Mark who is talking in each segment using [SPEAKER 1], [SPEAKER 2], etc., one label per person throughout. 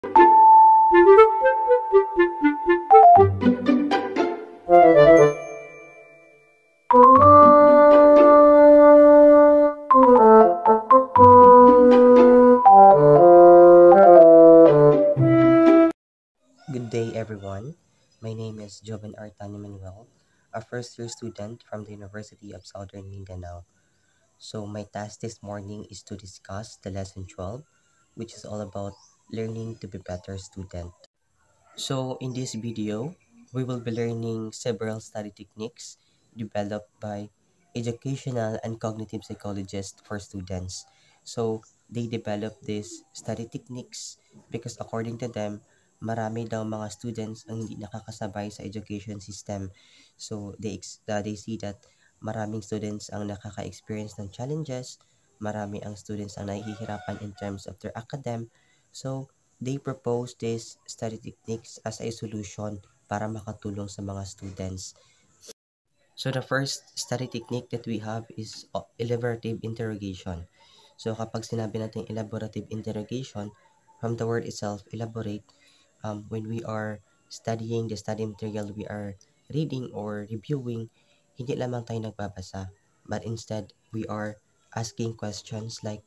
[SPEAKER 1] Good day, everyone. My name is Joven Artani Manuel, a first-year student from the University of Southern Mindanao. So my task this morning is to discuss the lesson 12, which is all about learning to be better student. So in this video, we will be learning several study techniques developed by educational and cognitive psychologists for students. So they develop these study techniques because according to them, marami daw mga students ang hindi nakakasabay sa education system. So they see that maraming students ang nakaka-experience ng challenges, marami ang students ang nahihirapan in terms of their academic. So they propose these study techniques as a solution para makatulong sa mga students. So the first study technique that we have is elaborative interrogation. So kapag sinabi natin elaborative interrogation, from the word itself, elaborate, when we are studying the study material we are reading or reviewing, hindi lamang tayo nagbabasa, but instead we are asking questions like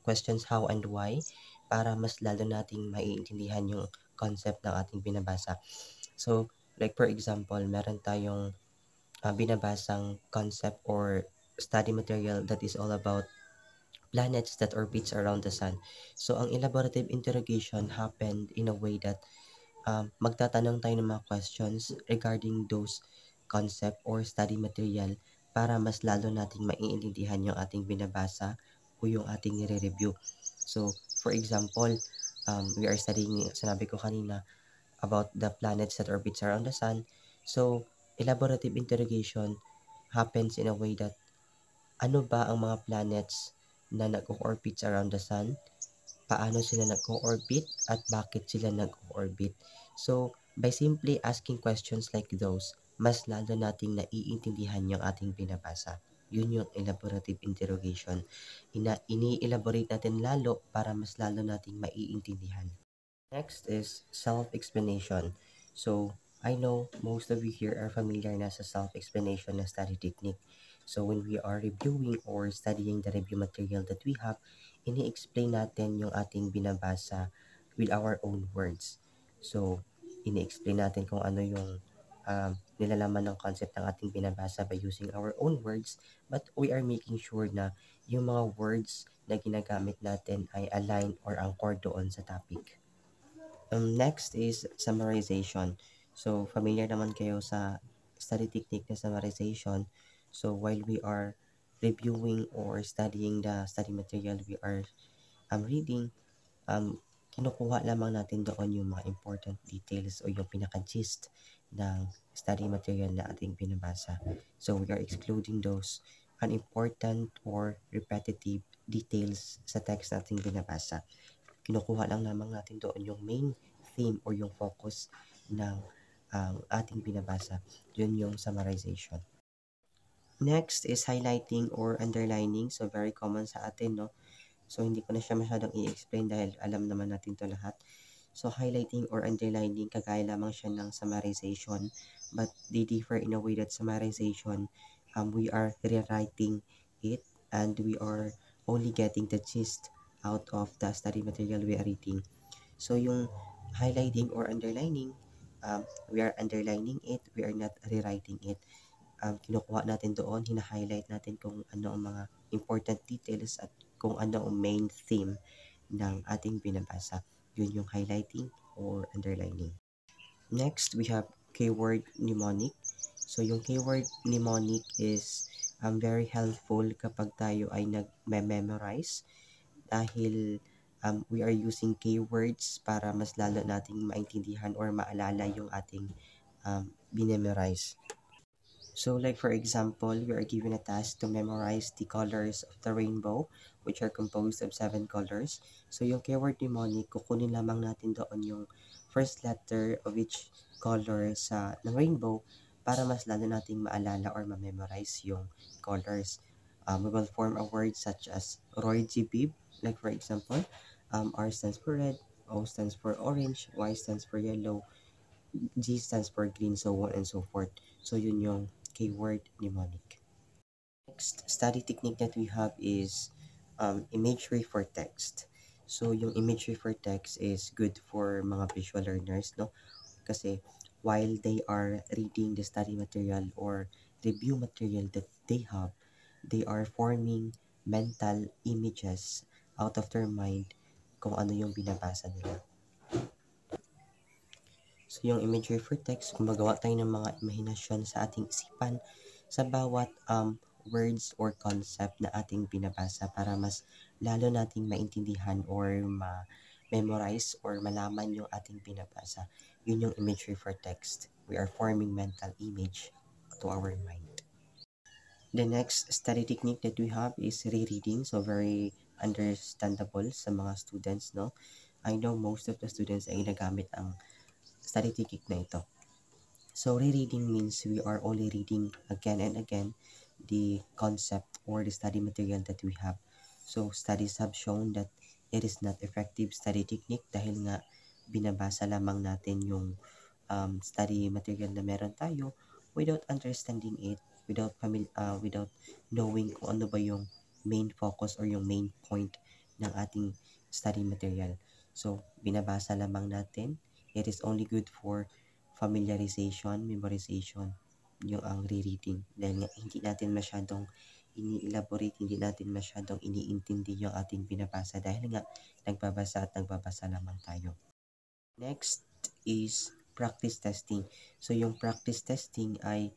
[SPEAKER 1] questions how and why para mas lalo nating maiintindihan yung concept ng ating binabasa. So, like for example, meron tayong binabasang concept or study material that is all about planets that orbits around the sun. So, ang elaborative interrogation happened in a way that magtatanong tayo ng mga questions regarding those concept or study material para mas lalo nating maiintindihan yung ating binabasa o yung ating nire-review. So, for example, we are studying, sinabi ko kanina, about the planets that orbits around the sun. So, elaborative interrogation happens in a way that ano ba ang mga planets na nag-orbit around the sun, paano sila nag-orbit at bakit sila nag-orbit. So, by simply asking questions like those, mas lalo nating naiintindihan yung ating binabasa. Yun yung elaborative interrogation. Ini-elaborate natin lalo para mas lalo nating maiintindihan. Next is self-explanation. So, I know most of you here are familiar na sa self-explanation na study technique. So, when we are reviewing or studying the review material that we have, ini-explain natin yung ating binabasa with our own words. So, ini-explain natin kung ano yung nilalaman ng concept ng ating binabasa by using our own words, but we are making sure na yung mga words na ginagamit natin ay aligned or anchored doon sa topic. Next is summarization. So, familiar naman kayo sa study technique na summarization. So, while we are reviewing or studying the study material we are reading, kinukuha lamang natin doon yung mga important details o yung pinaka-gist ng study material na ating binabasa. So, we are excluding those unimportant or repetitive details sa text nating binabasa. Kinukuha lang lamang natin doon yung main theme or yung focus ng ating binabasa. Yun yung summarization. Next is highlighting or underlining. So, very common sa atin, no? So, hindi ko na siya masyadong i-explain dahil alam naman natin to lahat. So, highlighting or underlining, kagaya lamang siya ng summarization. But they differ in a way that summarization, we are rewriting it and we are only getting the gist out of the study material we are reading. So, yung highlighting or underlining, we are underlining it, we are not rewriting it. Kinukuha natin doon, hina-highlight natin kung ano ang mga important details at kung ano ang main theme ng ating binabasa. Yun yung highlighting or underlining. Next, we have keyword mnemonic. So, yung keyword mnemonic is very helpful kapag tayo ay nag-memorize dahil we are using keywords para mas lalo nating maintindihan or maalala yung ating binemorize. So, like for example, we are given a task to memorize the colors of the rainbow, which are composed of 7 colors. So, yung keyword mnemonic, kukunin lamang natin doon yung first letter of each color ng rainbow para mas lalo nating maalala or ma-memorize yung colors. We will form a word such as Roy G. Bibb, like for example, R stands for red, O stands for orange, Y stands for yellow, G stands for green, so on and so forth. So yun yung keyword mnemonic. Next study technique that we have is imagery for text. So yung imagery for text is good for mga visual learners, no? Kasi while they are reading the study material or review material that they have, they are forming mental images out of their mind kung ano yung binabasa nila. So yung imagery for text, gumagawa tayo ng mga imahinasyon sa ating isipan sa bawat words or concept na ating binabasa para mas lalo nating maintindihan or ma-memorize or malaman yung ating binabasa. Yun yung imagery for text. We are forming mental image to our mind. The next study technique that we have is rereading. So very understandable sa mga students, no? I know most of the students ay nagamit ang study technique na ito. So rereading means we are only reading again and again the concept or the study material that we have. So studies have shown that it is not effective study technique dahil nga binabasa lamang natin yung study material na meron tayo without understanding it, without knowing kung ano ba yung main focus or yung main point ng ating study material. So binabasa lamang natin. It is only good for familiarization, memorization, yung ang rereading. Dahil nga hindi natin masyadong ini-elaborate, hindi natin masyadong iniintindi yung ating binabasa dahil nga nagbabasa lamang tayo. Next is practice testing. So yung practice testing ay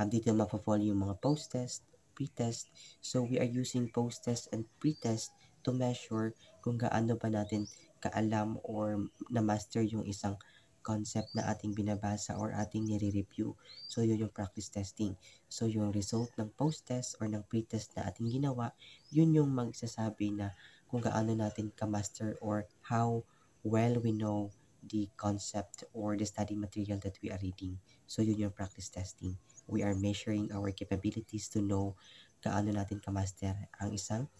[SPEAKER 1] dito mapafall yung mga post-test, pre-test. So we are using post-test and pre-test to measure kung gaano ba natin kaalam or na-master yung isang concept na ating binabasa or ating nire-review. So yun yung practice testing. So yung result ng post-test or ng pre-test na ating ginawa, yun yung magsasabi na kung gaano natin ka-master or how well we know the concept or the study material that we are reading. So yun yung practice testing. We are measuring our capabilities to know gaano natin ka-master ang isang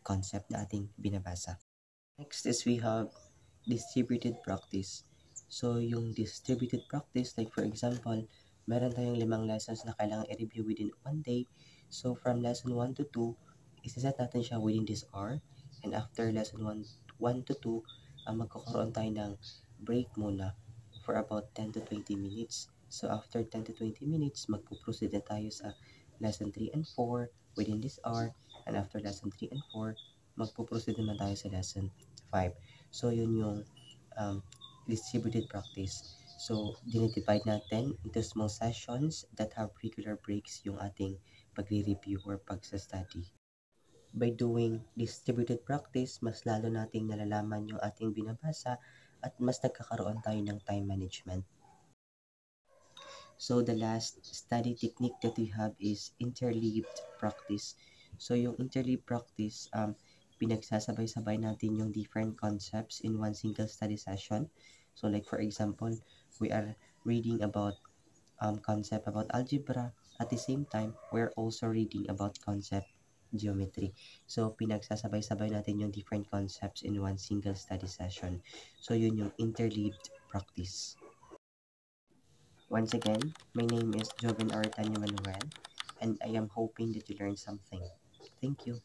[SPEAKER 1] concept na ating binabasa. Next is we have distributed practice. So yung distributed practice, like for example, meron tayong 5 lessons na kailangan i-review within one day. So from lesson 1 to 2, isiset natin siya within this hour. And after lesson 1 to 2, magkakaroon tayo ng break muna for about 10 to 20 minutes. So after 10 to 20 minutes, magpo-proceed na tayo sa lesson 3 and 4 within this hour. And after lesson 3 and 4, magpo-proceed naman tayo sa lesson 5. So yun yung distributed practice. So dinidivide natin into small sessions that have regular breaks yung ating pagre-review or pagsa-study. By doing distributed practice, mas lalo nating nalalaman yung ating binabasa at mas nagkakaroon tayo ng time management. So the last study technique that we have is interleaved practice. So yung interleaved practice, pinagsasabay-sabay natin yung different concepts in one single study session. So like for example, we are reading about concept about algebra. At the same time, we're also reading about concept geometry. So, pinagsasabay-sabay natin yung different concepts in one single study session. So, yun yung interleaved practice. Once again, my name is Joven Artanio Manuel, and I am hoping that you learned something. Thank you.